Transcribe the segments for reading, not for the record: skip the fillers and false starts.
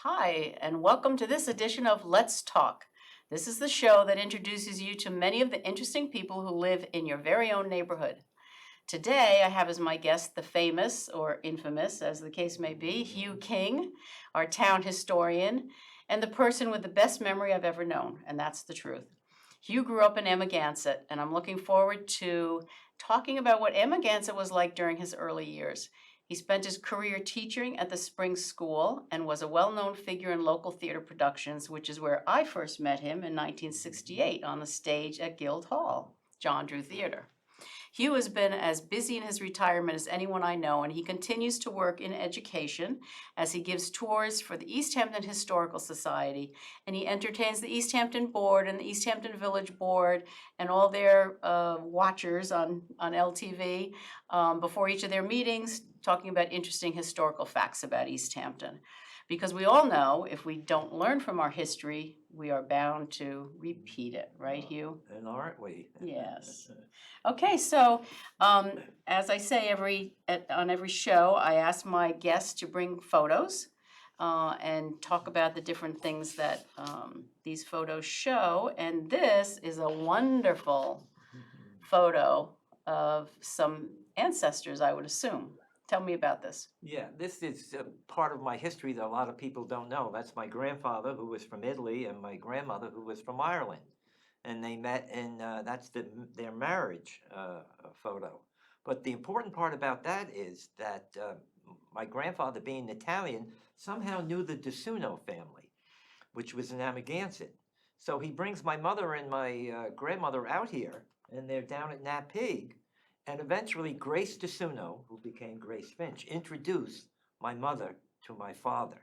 Hi, and welcome to this edition of Let's Talk. This is the show that introduces you to many of the interesting people who live in your very own neighborhood. Today, I have as my guest the famous, or infamous, as the case may be, Hugh King, our town historian, and the person with the best memory I've ever known, and that's the truth. Hugh grew up in Amagansett, and I'm looking forward to talking about what Amagansett was like during his early years. He spent his career teaching at the Spring School and was a well-known figure in local theater productions, which is where I first met him in 1968 on the stage at Guildhall, John Drew Theater. Hugh has been as busy in his retirement as anyone I know, and he continues to work in education as he gives tours for the East Hampton Historical Society, and he entertains the East Hampton Board and the East Hampton Village Board and all their watchers on LTV before each of their meetings, talking about interesting historical facts about East Hampton. Because we all know if we don't learn from our history, we are bound to repeat it, right, Hugh? And aren't we? Yes. Okay, so as I say on every show, I ask my guests to bring photos and talk about the different things that these photos show. And this is a wonderful photo of some ancestors, I would assume. Tell me about this. Yeah, this is part of my history that a lot of people don't know. That's my grandfather, who was from Italy, and my grandmother, who was from Ireland. And they met, and that's their marriage photo. But the important part about that is that my grandfather, being Italian, somehow knew the DeSuno family, which was in Amagansett. So he brings my mother and my grandmother out here, and they're down at Napig. And eventually, Grace DeSuno, who became Grace Finch, introduced my mother to my father.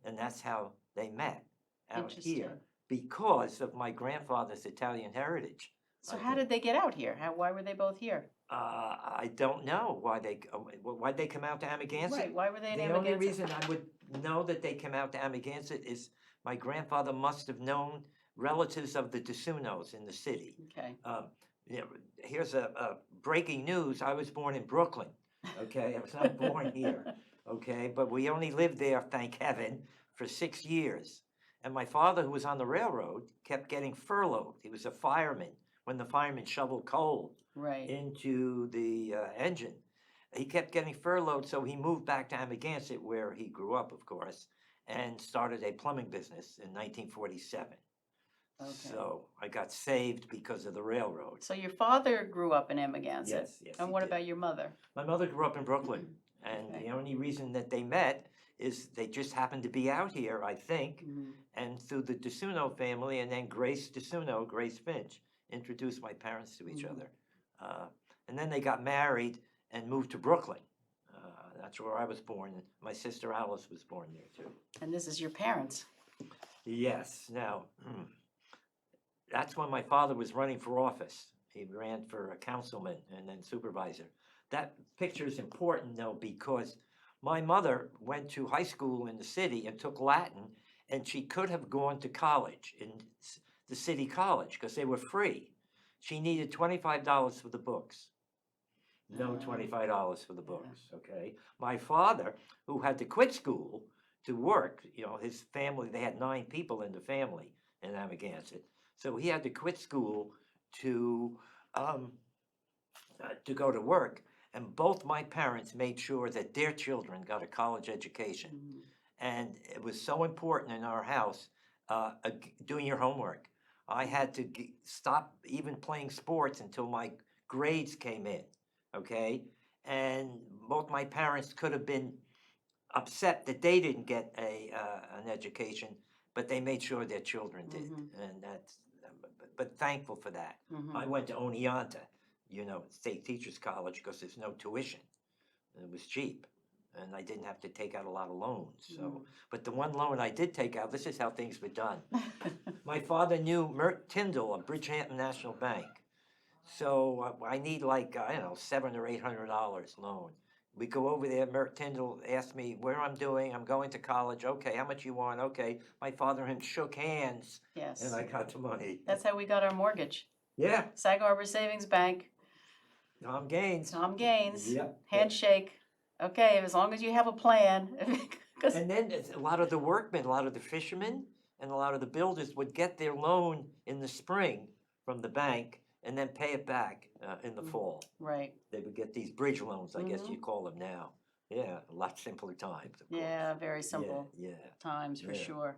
And that's how they met out here, because of my grandfather's Italian heritage. So how did they get out here? Why were they both here? I don't know why'd they come out to Amagansett. Right, why were they in Amagansett? The only reason I would know that they came out to Amagansett is my grandfather must have known relatives of the DeSunos in the city. Okay. Here's a breaking news. I was born in Brooklyn. Okay, I was not born here. Okay, but we only lived there, thank heaven, for 6 years. And my father, who was on the railroad, kept getting furloughed. He was a fireman when the firemen shoveled coal into the engine. He kept getting furloughed, so he moved back to Amagansett, where he grew up, of course, and started a plumbing business in 1947. Okay. So I got saved because of the railroad. So your father grew up in Amagansett? Yes. And what about your mother? My mother grew up in Brooklyn, and the only reason that they met is they just happened to be out here, I think, and through the DeSuno family, and then Grace DeSuno, Grace Finch, introduced my parents to each other. And then they got married and moved to Brooklyn. That's where I was born. My sister Alice was born there, too. And this is your parents? Yes. Now, that's when my father was running for office. He ran for a councilman and then supervisor. That picture is important, though, because my mother went to high school in the city and took Latin, and she could have gone to college in the city college because they were free. She needed $25 for the books. No $25 for the books, okay? My father, who had to quit school to work, his family, they had 9 people in the family in Amagansett. So he had to quit school to go to work. And both my parents made sure that their children got a college education. And it was so important in our house, doing your homework. I had to stop even playing sports until my grades came in, okay? And both my parents could have been upset that they didn't get an education, but they made sure their children did. And but thankful for that. I went to Oneonta, State Teachers College, because there's no tuition. And it was cheap. And I didn't have to take out a lot of loans. So, but the one loan I did take out, this is how things were done. My father knew Mert Tyndall of Bridgehampton National Bank. So I need $700 or $800 loan. We go over there, Mert Tyndall asked me where I'm doing. I'm going to college. Okay, how much you want? Okay. My father and him shook hands. Yes. And I got the money. That's how we got our mortgage. Yeah. Sag Harbor Savings Bank. Tom Gaines. Tom Gaines. Yep. Handshake. Okay, as long as you have a plan. 'Cause- And then a lot of the workmen, a lot of the fishermen, and a lot of the builders would get their loan in the spring from the bank and then pay it back in the fall. right. They would get these bridge loans, I guess Mhm. you call them now. Yeah, a lot simpler times, of course. Yeah, very simple Yeah, times for yeah. sure.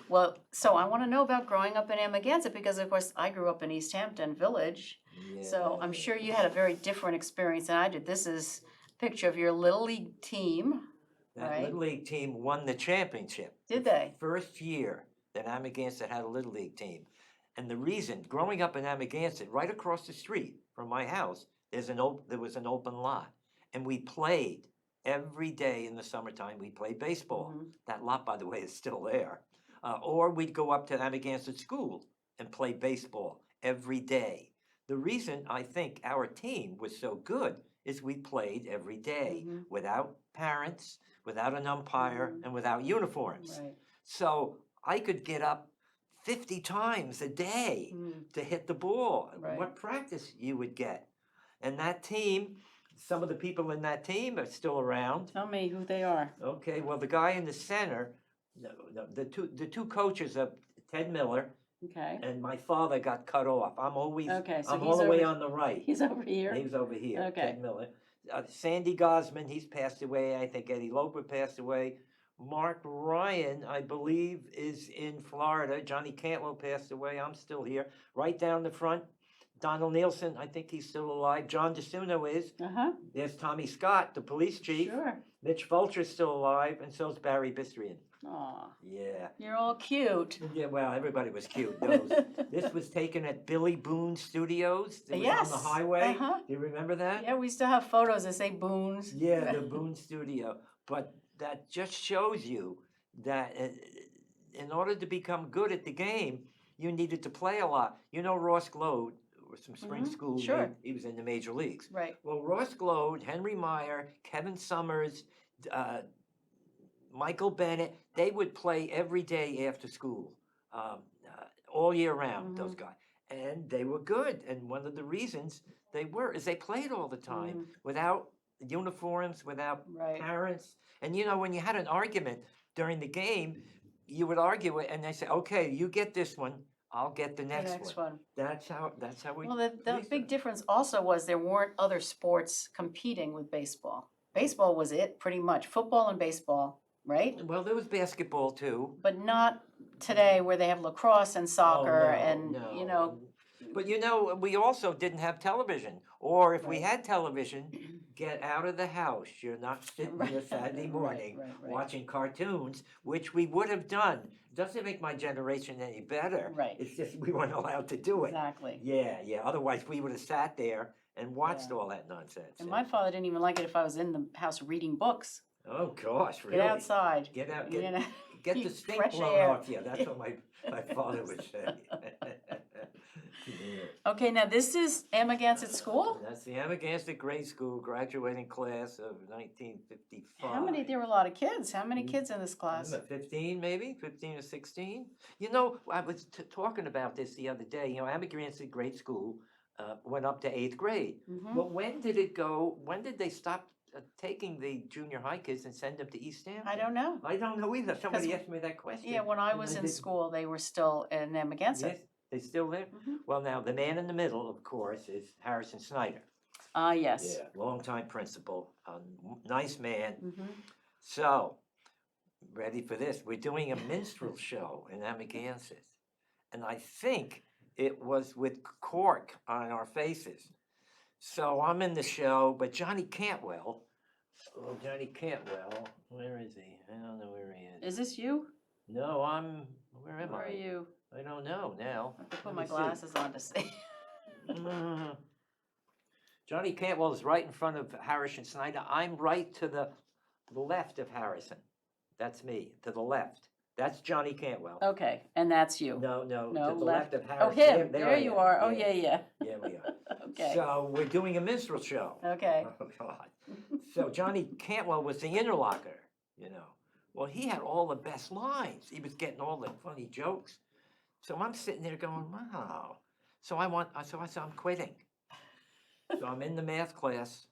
Well, so I want to know about growing up in Amagansett because, of course, I grew up in East Hampton Village. Yeah. So I'm sure you had a very different experience than I did. This is a picture of your Little League team, That right? Little League team won the championship. Did they? First year that Amagansett had a Little League team. And the reason, growing up in Amagansett, right across the street from my house, there was an open lot. And we played every day in the summertime. We played baseball. Mhm. That lot, by the way, is still there. Or we'd go up to Amagansett School and play baseball every day. The reason I think our team was so good is we played every day Mhm. without parents, without an umpire, Mhm. and without uniforms. Right. So I could get up 50 times a day Mm. to hit the ball. Right. What practice you would get. And that team, some of the people in that team are still around. Tell me who they are. Okay, well, the guy in the center, the two coaches of Ted Miller Okay. and my father got cut off. Okay, so I'm he's all the way over- on the right. He's over here. He's over here, Okay. Ted Miller. Sandy Gosman, he's passed away. I think Eddie Loper passed away. Mark Ryan, I believe, is in Florida. Johnny Cantwell passed away. I'm still here. Right down the front, Donald Nielsen, I think he's still alive. John DeSuno is. Uh-huh. There's Tommy Scott, the police chief. Sure. Mitch Fulcher's still alive, and so's Barry Bistrian. Aw. Yeah. You're all cute. Yeah, well, everybody was cute. This was taken at Billy Boone Studios. It was Yes. on the highway. Uh-huh. Do you remember that? Yeah, we still have photos that say Boone's. Yeah, the Boone Studio. But that just shows you that in order to become good at the game, you needed to play a lot. You know Ross Glode, or from Spring Mhm, School. sure. He was in the major leagues. Right. Well, Ross Glode, Henry Meyer, Kevin Summers, Michael Bennett, they would play every day after school, all year round, those guys. And they were good. And one of the reasons they were is they played all the time without uniforms, without Right. parents. And you know, when you had an argument during the game, you would argue it and they say, okay, you get this one, I'll get the The next, next one. one. That's how we Well, the raised big them. difference also was there weren't other sports competing with baseball. Baseball was it, pretty much. Football and baseball, right? Well, there was basketball too. But not today where they have lacrosse and soccer Oh, no, and, no. you know, But you know, we also didn't have television. Or if we Right. had television, get out of the house. You're not sitting Right. here Saturday morning Right. watching cartoons, which we would have done. Doesn't make my generation any better. Right. It's just we weren't allowed to do it. Exactly. Yeah. Otherwise, we would have sat there and watched Yeah. all that nonsense. And my father didn't even like it if I was in the house reading books. Oh gosh, really? Get outside. Get out. You know? Get the stink Fresh blown air. off you. That's what my father would say. Yeah. Okay, now this is Amagansett School? That's the Amagansett Grade School graduating class of 1955. How many, there were a lot of kids. How many kids in this class? 15 maybe, 15 or 16. You know, I was talking about this the other day. You know, Amagansett Grade School went up to 8th grade. Mhm. Well, when did they stop taking the junior high kids and send them to East Hampton? I don't know. I don't know either. Somebody 'Cause- asked me that question. Yeah, when I and was in did- school, they were still in Amagansett. Yes, they still there? Mhm. Well, now, the man in the middle, of course, is Harrison Snyder. Ah, yes. Yeah, longtime principal, a nice man. Mhm. So, ready for this? We're doing a minstrel show in Amagansett. And I think it was with cork on our faces. So I'm in the show, but Johnny Cantwell, where is he? I don't know where he is. Is this you? No, where am Where I? are you? I don't know now. I have to put Let my me see. glasses on to see. Johnny Cantwell is right in front of Harrison Snyder. I'm right to the left of Harrison. That's me, to the left. That's Johnny Cantwell. Okay, and that's you. No, No, to the left. left of Oh, Harrison. him. There I you am. are. Oh, yeah. Yeah, we are. Okay. So we're doing a minstrel show. Okay. Oh, God. So Johnny Cantwell was the interlocutor, you know. Well, he had all the best lines. He was getting all the funny jokes. So I'm sitting there going, wow. So I said, I'm quitting. So I'm in the math class.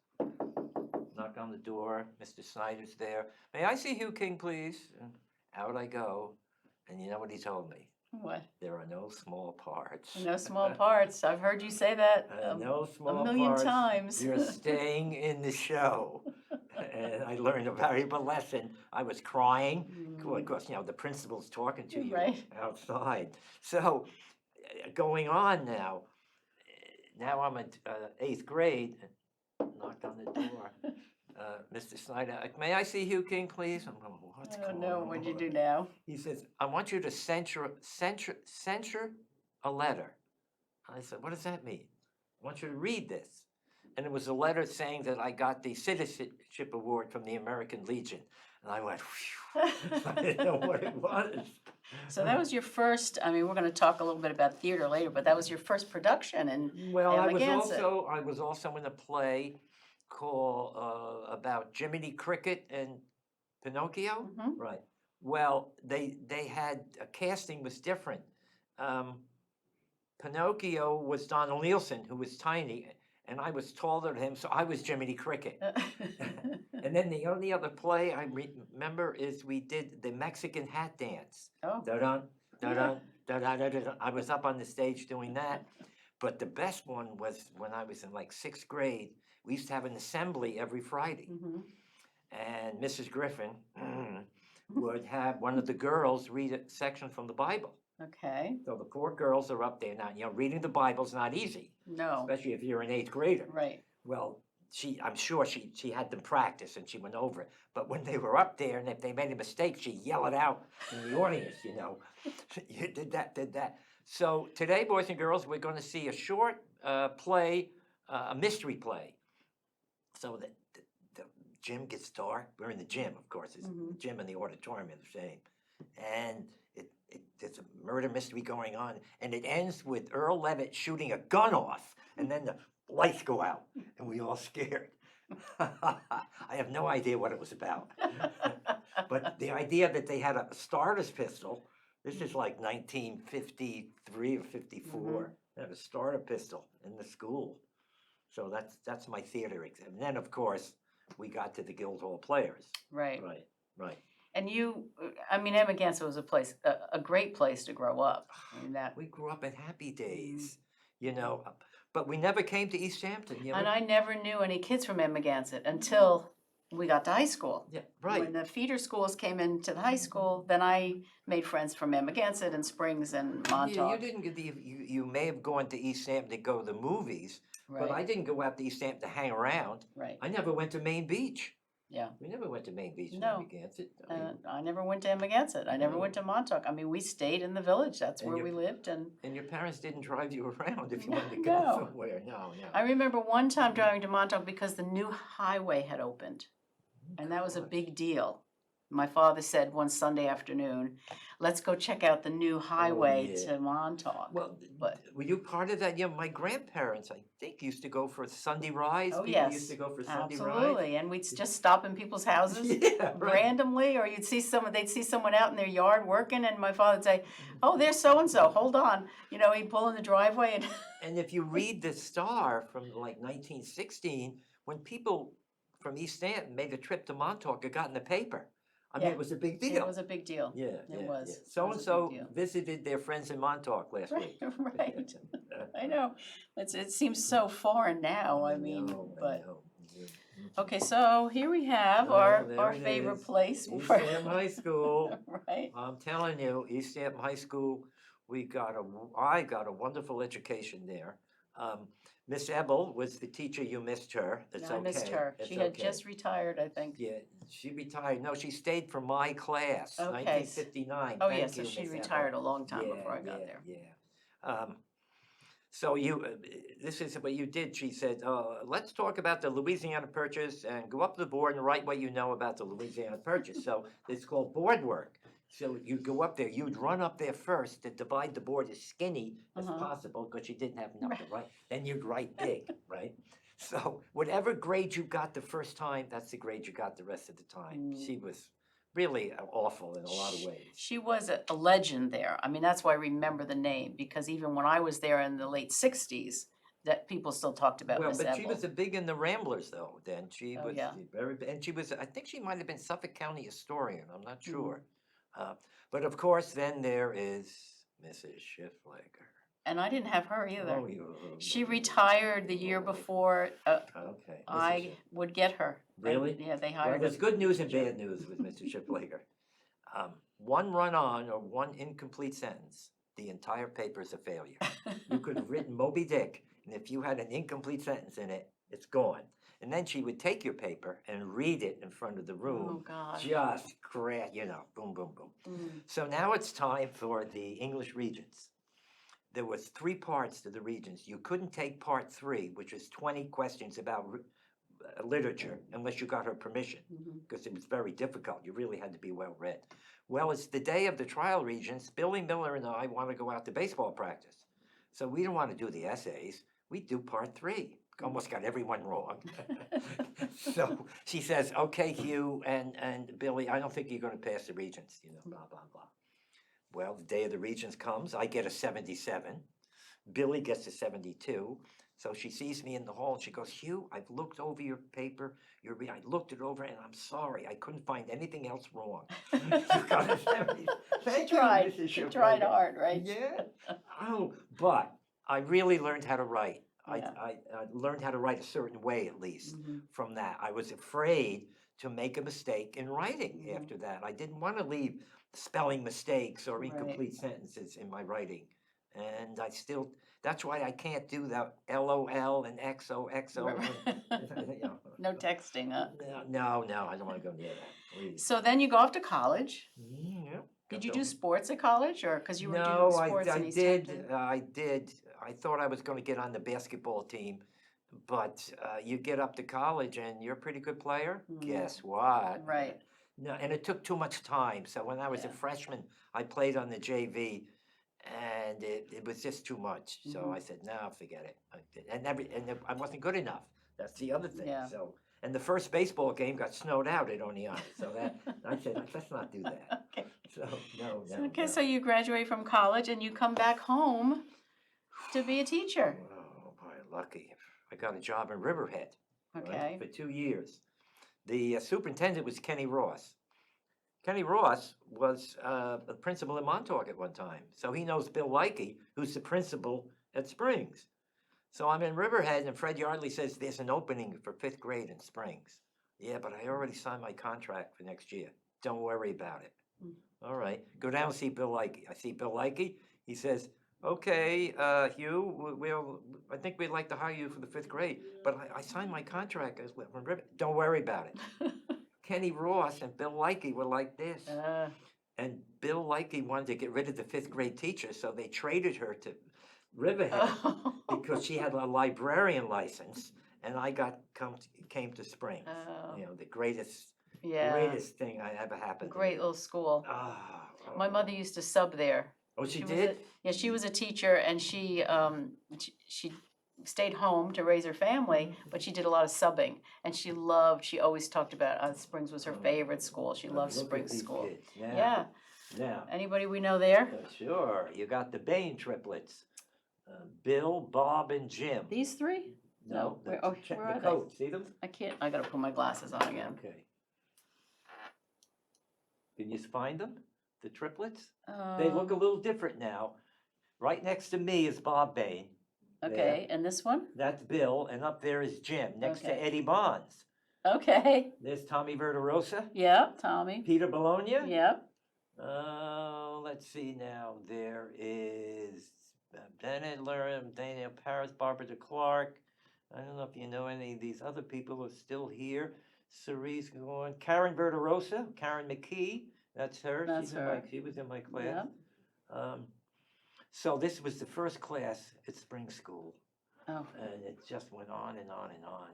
knock on the door. Mr. Snyder's there. May I see Hugh King, please? And out I go. And you know what he told me? What? There are no small parts. No small parts. I've heard you say that No small a million parts. times. You're staying in the show. And I learned a valuable lesson. I was crying. Of course, you know, the principal's talking to you Right. outside. So, going on now, now I'm in 8th grade. Knock on the door. Mr. Snyder, may I see Hugh King, please? I'm going, what's Oh going no, on? what'd you do now? He says, I want you to censure a letter. I said, what does that mean? I want you to read this. And it was a letter saying that I got the Citizenship Award from the American Legion. And I went, whew, I didn't know what it was. So that was your first, I mean, we're going to talk a little bit about theater later, but that was your first production in Well, Amagansett. I was also in a play called about Jiminy Cricket and Pinocchio. Mhm. Right. Well, they had casting was different. Pinocchio was Donald Nielsen, who was tiny, and I was taller than him, so I was Jiminy Cricket. And then the only other play I remember is we did the Mexican hat dance. Oh. Da-dun, da-dun, da-dun, da-dun. I was up on the stage doing that. But the best one was when I was in like 6th grade. We used to have an assembly every Friday. Mhm. And Mrs. Griffin would have one of the girls read a section from the Bible. Okay. So the 4 girls are up there now. You know, reading the Bible's not easy, No. especially if you're an 8th grader. Right. Well, I'm sure she had them practice and she went over it. But when they were up there and if they made a mistake, she'd yell it out in the audience, you know. You did that. So today, boys and girls, we're going to see a short play, a mystery play. So the gym gets dark. We're in the gym, of course. It's the gym and the auditorium are the same. And there's a murder mystery going on. And it ends with Earl Levitt shooting a gun off. And then the lights go out. And we all scared. I have no idea what it was about. But the idea that they had a starter's pistol, this is like 1953 or 54. They had a starter pistol in the school. So that's my theater exam. And then, of course, we got to the Guildhall Players. Right. Right. And you, I mean, Amagansett was a great place to grow up. I mean, that. We grew up in happy days, you know, but we never came to East Hampton. You And know? I never knew any kids from Amagansett until we got to high school. Yeah, right. When the feeder schools came into the high school, then I made friends from Amagansett and Springs and Montauk. Yeah, you didn't get you may have gone to East Hampton to go to the movies, but I didn't go out to East Hampton to hang around. Right. I never went to Main Beach. Yeah. We never went to Main Beach in No. Amagansett. I never went to Amagansett. I never went to Montauk. I mean, we stayed in the village. That's And where your- we lived. And your parents didn't drive you around if you wanted to go No. somewhere. No. I remember one time driving to Montauk because the new highway had opened. And that was a God. big deal. My father said one Sunday afternoon, let's go check out the new highway yeah. to Montauk. Well, But- were you part of that? Yeah, my grandparents, I think, used to go for Sunday rides. Oh, People yes. used to go for Sunday rides. Absolutely. And we'd just stop in people's houses Yeah, right. randomly, or they'd see someone out in their yard working, and my father'd say, oh, there's so-and-so, hold on. You know, he'd pull in the driveway and And if you read the Star from like 1916, when people from East Hampton made a trip to Montauk, it got in the paper. I mean, Yeah. it was a big it deal. was a big deal. Yeah, It yeah, was. yeah. It was a So-and-so big deal. visited their friends in Montauk last Right, week. right. I know. It seems so foreign now, I mean, but. know. Okay, so here we have Oh, our there it favorite is. place. East for- Hampton High School. Right, I'm telling you, East Hampton High School, I got a wonderful education there. Miss Ebel was the teacher, you missed her. It's No, I missed okay. her. It's She had okay. just retired, I think. Yeah, she retired. No, she stayed for my class, Okay. 1959. Oh, Thank yeah, so you, she Miss Ebel. retired a long time before I got there. Yeah. So this is what you did. She said, let's talk about the Louisiana Purchase and go up to the board and write what you know about the Louisiana Purchase. So it's called board work. So you'd go up there, you'd run up there first to divide the board as skinny as possible because you didn't have enough to write. Then you'd write big, right? So whatever grade you got the first time, that's the grade you got the rest of the time. She was really awful in a lot of ways. She was a legend there. I mean, that's why I remember the name, because even when I was there in the late 60s, that people still talked about Well, Miss but she Ebel. was a big in the Ramblers, though. Then she Oh, was yeah. very, and she was. I think she might have been Suffolk County historian. I'm not Mm. sure. But of course, then there is Mrs. Schifflager. And I didn't have her either. Oh, you. She retired the year before Okay, Mrs. I Schiff. would get her. Really? Yeah, they Well, hired there's her. good news and bad news with Mr. Schifflager. One run-on or one incomplete sentence, the entire paper is a failure. You could have written Moby Dick, and if you had an incomplete sentence in it, it's gone. And then she would take your paper and read it in front of the Oh, room, gosh. just boom, boom, boom. Mm. So now it's time for the English Regents. There was 3 parts to the Regents. You couldn't take part 3, which is 20 questions about literature, unless you got her permission, because it was very difficult. You really had to be well read. Well, it's the day of the trial Regents. Billy Miller and I want to go out to baseball practice. So we don't want to do the essays. We do part 3. Almost got everyone wrong. So she says, okay, Hugh and Billy, I don't think you're going to pass the Regents, blah, blah, blah. Well, the day of the Regents comes. I get a 77. Billy gets a 72. So she sees me in the hall and she goes, Hugh, I've looked over your paper. I looked it over and I'm sorry. I couldn't find anything else wrong. You got a 70. Thank you, Mrs. She Schifflager. tried hard, right? Yeah. Oh, but I really learned how to write. Yeah. I learned how to write a certain way, at least, Mhm. from that. I was afraid to make a mistake in writing Mhm. after that. I didn't want to leave spelling mistakes or Right. incomplete sentences in my writing. And that's why I can't do the LOL and XOXO. No texting, huh? No, I don't want to go near that, please. So then you go off to college. Yeah. Did you do sports at college, or because you were doing No, sports I in East did. Hampton? I did. I thought I was going to get on the basketball team, but you get up to college and you're a pretty good player. Mhm. Guess what? Right. No, and it took too much time. So when I was a Yeah. freshman, I played on the JV, and it was just too much. So Mhm. I said, no, forget it. I wasn't good enough. That's the other thing. Yeah. So, and the first baseball game got snowed out at Oneonta. So I said, let's not do that. Okay. So no. Okay, so you graduate from college and you come back home to be a teacher. Oh boy, lucky. I got a job in Riverhead. right, Okay. for 2 years. The superintendent was Kenny Ross. Kenny Ross was the principal in Montauk at one time. So he knows Bill Likey, who's the principal at Springs. So I'm in Riverhead, and Fred Yardley says there's an opening for 5th grade in Springs. Yeah, but I already signed my contract for next year. Don't worry about it. Mm. All right, go down and see Bill Likey. I see Bill Likey. He says, okay, Hugh, I think we'd like to hire you for the 5th grade, but I signed my contract. Don't worry about it. Kenny Ross and Bill Likey were like this. And Bill Likey wanted to get rid of the 5th grade teacher, so they traded her to Riverhead because she had a librarian license, and I came to Springs. The greatest thing I ever happened. Great little school. My mother used to sub there. Oh, she did? She was a teacher, and she stayed home to raise her family, but she did a lot of subbing, and she always talked about Springs was her favorite school. She loved Springs School. Yeah. Now, Anybody we know there? Sure. You got the Bain triplets, Bill, Bob, and Jim. These 3? No, Where the are they? coat. See them? I can't. I gotta put my glasses on again. Okay. Can you find them? The triplets? They look a little different now. Right next to me is Bob Bain. Okay, and this one? That's Bill, and up there is Jim, next to Okay. Eddie Bonds. Okay. There's Tommy Verderosa, Yep, Tommy. Peter Bologna. Yep. Let's see now. There is Bennett, Daniel Paris, Barbara DeClark. I don't know if you know any of these other people who are still here. Cerise going. Karen Verderosa, Karen McKee. That's her. That's her. She was in my class. Yep. So this was the first class at Spring School. Oh. And it just went on and on and on.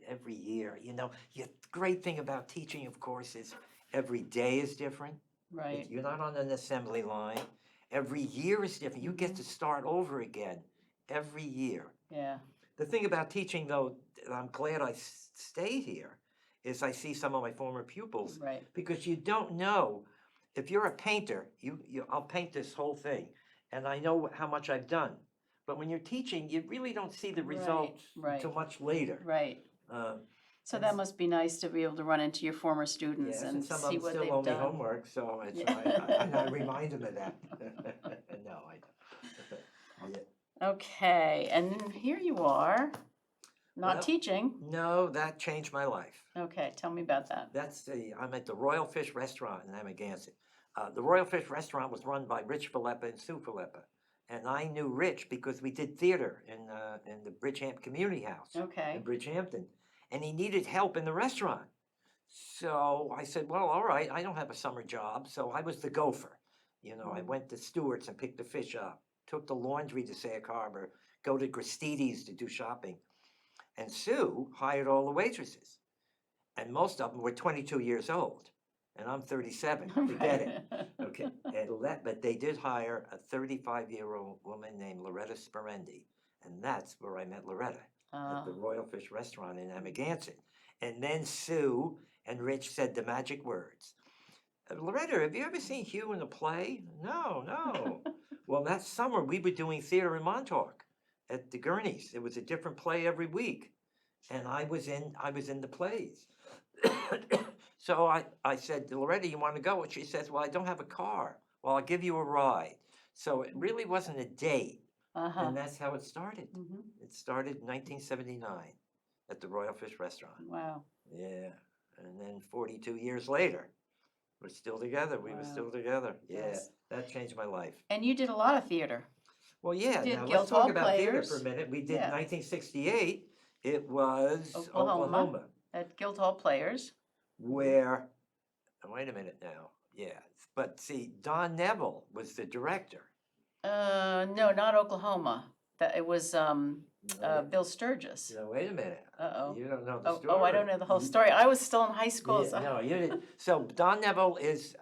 Every year, the great thing about teaching, of course, is every day is different. Right. You're not on an assembly line. Every year is different. You get to start over again every year. Yeah. The thing about teaching, though, I'm glad I stayed here, is I see some of my former pupils. Right. Because you don't know, if you're a painter, I'll paint this whole thing, and I know how much I've done. But when you're teaching, you really don't see the Right, results right. until much later. Right. Um, So and that s- must be nice to be able to run into your former students yes, and and some of see them what still they've owe me done. homework, so it's, Yeah. and I remind them of that. No, I don't. Yeah. Okay, and here you are, not Well, teaching. no, that changed my life. Okay, tell me about that. I'm at the Royal Fish Restaurant in Amagansett. The Royal Fish Restaurant was run by Rich Filippa and Sue Filippa. And I knew Rich because we did theater in the Bridgehampton Community House Okay. in Bridgehampton. And he needed help in the restaurant. So I said, well, all right, I don't have a summer job. So I was the gopher. You know, I went to Stewart's and picked the fish up, took the laundry to Sag Harbor, go to Gristides to do shopping. And Sue hired all the waitresses. And most of them were 22 years old. And I'm 37. Forget it. Okay. But they did hire a 35-year-old woman named Loretta Sperendi. And that's where I met Loretta at the Royal Fish Restaurant in Amagansett. And then Sue and Rich said the magic words. Loretta, have you ever seen Hugh in a play? No, no. Well, that summer we were doing theater in Montauk at the Gurneys. It was a different play every week. And I was in the plays. So I said, Loretta, you want to go? And she says, well, I don't have a car. Well, I'll give you a ride. So it really wasn't a date. Uh-huh. And that's how it started. Mhm. It started in 1979 at the Royal Fish Restaurant. Wow. Yeah. And then 42 years later, we're still together. We were Wow. still together. Yeah. Yes. That changed my life. And you did a lot of theater. Well, yeah. Did Now let's Guildhall talk about theater Players. for a minute. We did Yeah. 1968. It was Oklahoma. Oklahoma. At Guildhall Players. Where, wait a minute now, yeah, but see, Don Neville was the director. No, not Oklahoma. That it was No, Bill Sturgis. no, wait a minute. Uh-oh. You don't know the story. Oh, I don't know the whole story. I was still in high school. Yeah, So. no, you didn't. So Don Neville is,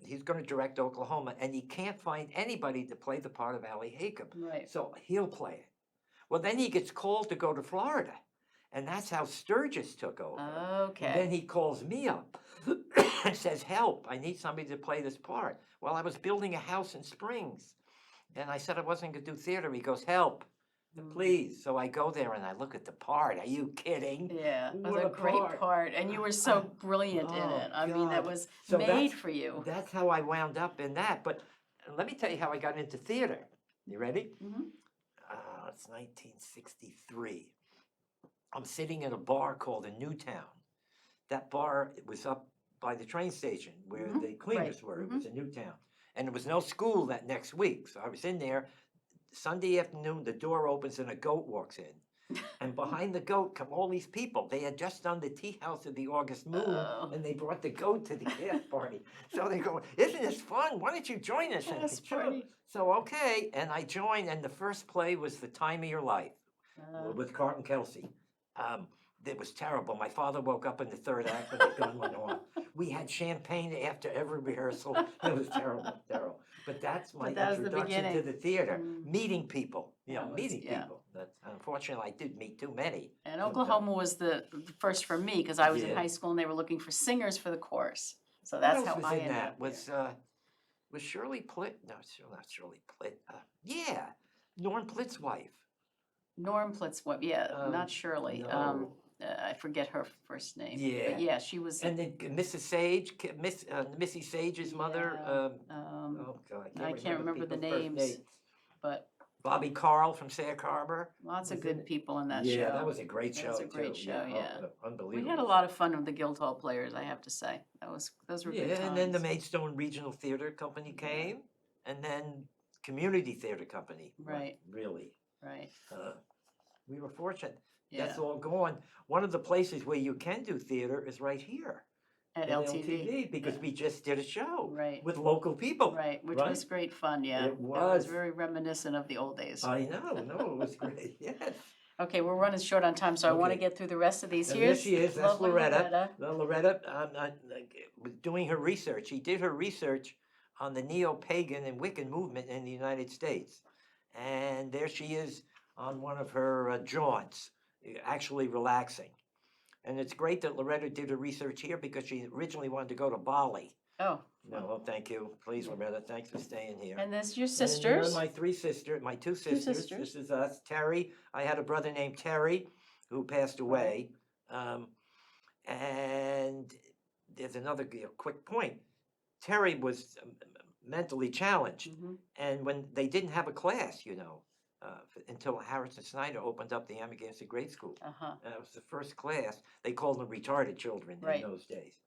he's going to direct Oklahoma, and he can't find anybody to play the part of Allie Hakem. Right. So he'll play it. Well, then he gets called to go to Florida, and that's how Sturgis took over. Okay. And then he calls me up and says, help, I need somebody to play this part. Well, I was building a house in Springs, and I said I wasn't going to do theater. He goes, help, please. So I go there and I look at the part. Are you kidding? Yeah, it was What a a great part, and you were so brilliant in oh, it. I mean, that God. was So made that's- for you. That's how I wound up in that. But let me tell you how I got into theater. You ready? Mhm. It's 1963. I'm sitting in a bar called the Newtown. That bar was up by the train station where Mhm, the cleaners right, were. It was in Newtown. And there was no school that next week. So I was in there. Sunday afternoon, the door opens and a goat walks in. And behind the goat come all these people. They had just done the tea house of the August moon, Oh. and they brought the goat to the cast party. So they go, isn't this fun? Why don't you join us? And Cast sure. party. So, okay. And I joined, and the first play was The Time of Your Life with Carlton Kelsey. It was terrible. My father woke up in the third act when the gun went off. We had champagne after every rehearsal. It was terrible, terrible. But that's my But that was the introduction to beginning. the theater, Mm. meeting people. You know, That was- meeting yeah. people. That's, unfortunately, I did meet too many. And Oklahoma was the first for me because I was in Yeah. high school and they were looking for singers for the chorus. So What that's else how was I in ended that? up there. Was Shirley Plitt? No, not Shirley Plitt. Yeah, Norm Plitt's wife. Norm Plitt's what? Yeah, not Shirley. no. I forget her first name. Yeah. But yeah, she was. And then Mrs. Sage, Missy Sage's mother. Yeah, Oh God, I can't remember the people's first names, names. but Bobby Carl from Sag Harbor. lots of was in good it. people in that Yeah, show. that was a great show. That was a great too. show, yeah. Unbelievable. We had a lot of fun with the Guildhall Players, I have to say. Those were Yeah, good times. and then the Maidstone Regional Theater Company came, and then Community Theater Company. Right. Really. Right. We were fortunate. Yeah. That's all gone. One of the places where you can do theater is right here. At in LTV. because Yeah. we just did a show Right. with local people. Right, which right? was great fun, yeah. It It was. was very reminiscent of the old days. I know, no, it was great. Yes. Okay, we're running short on time, so I want to Okay. get through the rest of these. And Here's there she is. That's lovely Loretta. Well, Loretta was doing her research. She did her research on the neo-pagan and Wiccan movement in the United States. And there she is on one of her jaunts, actually relaxing. And it's great that Loretta did her research here because she originally wanted to go to Bali. Oh, No, well, thank you. Please, Loretta, thanks for staying here. And this your And here are sisters? my three sisters, my two sisters. sisters. This is us. Terry, I had a brother named Terry who passed away. And there's another quick point. Terry was mentally challenged. Mhm. And when they didn't have a class, until Harrison Snyder opened up the Amagansett grade school. Uh-huh. That was the first class. They called them retarded children Right. in those days.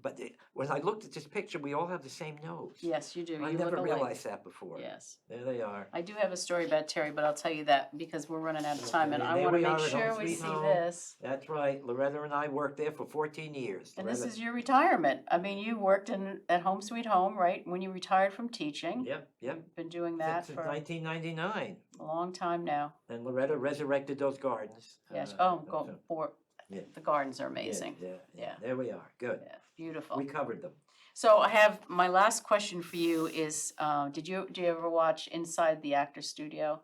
But when I looked at this picture, we all have the same nose. Yes, you do. I You never look alike. realized that before. Yes. There they are. I do have a story about Terry, but I'll tell you that because we're running out of time, and Okay, I there want to we make are at sure Home we Sweet see Home. this. That's right. Loretta and I worked there for 14 years. And this Loretta- is your retirement. I mean, you worked at Home Sweet Home, right? When you retired from teaching. Yep. You've been doing that Since for 1999. a long time now. And Loretta resurrected those gardens. Yes. So- Yeah. The gardens are Yeah, amazing. yeah. There we are. Good. Yeah, beautiful. We covered them. So I have, my last question for you is, do you ever watch Inside the Actor Studio?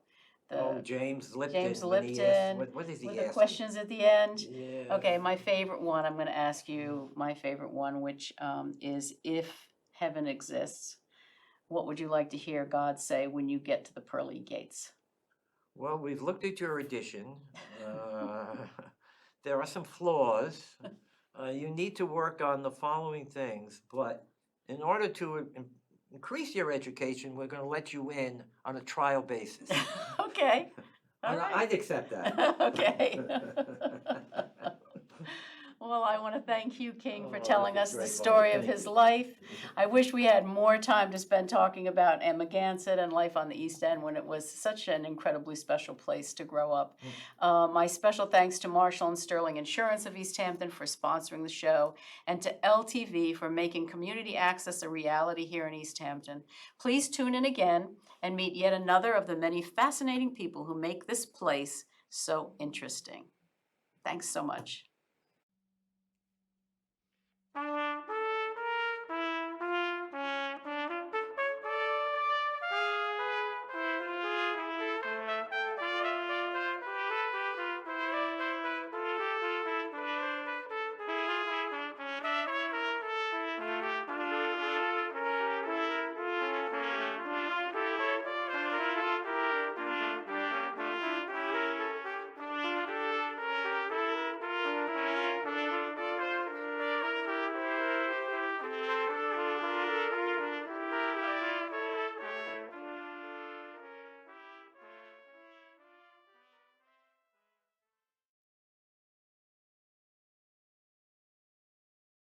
James Lipton. James when he asked- Lipton, What is he with the asking? questions at the end? Yeah. Okay, my favorite one, I'm gonna ask you my favorite one, which is if heaven exists, what would you like to hear God say when you get to the pearly gates? Well, we've looked at your edition. There are some flaws. You need to work on the following things, but in order to increase your education, we're going to let you in on a trial basis. Okay, all And right. I'd accept that. Okay. Well, I want to thank Hugh King for Oh, telling this us is the great, story Barbara. of Thank his you. life. I wish we had more time to spend talking about Amagansett and life on the East End when it was such an incredibly special place to grow up. My special thanks to Marshall and Sterling Insurance of East Hampton for sponsoring the show, and to LTV for making community access a reality here in East Hampton. Please tune in again and meet yet another of the many fascinating people who make this place so interesting. Thanks so much.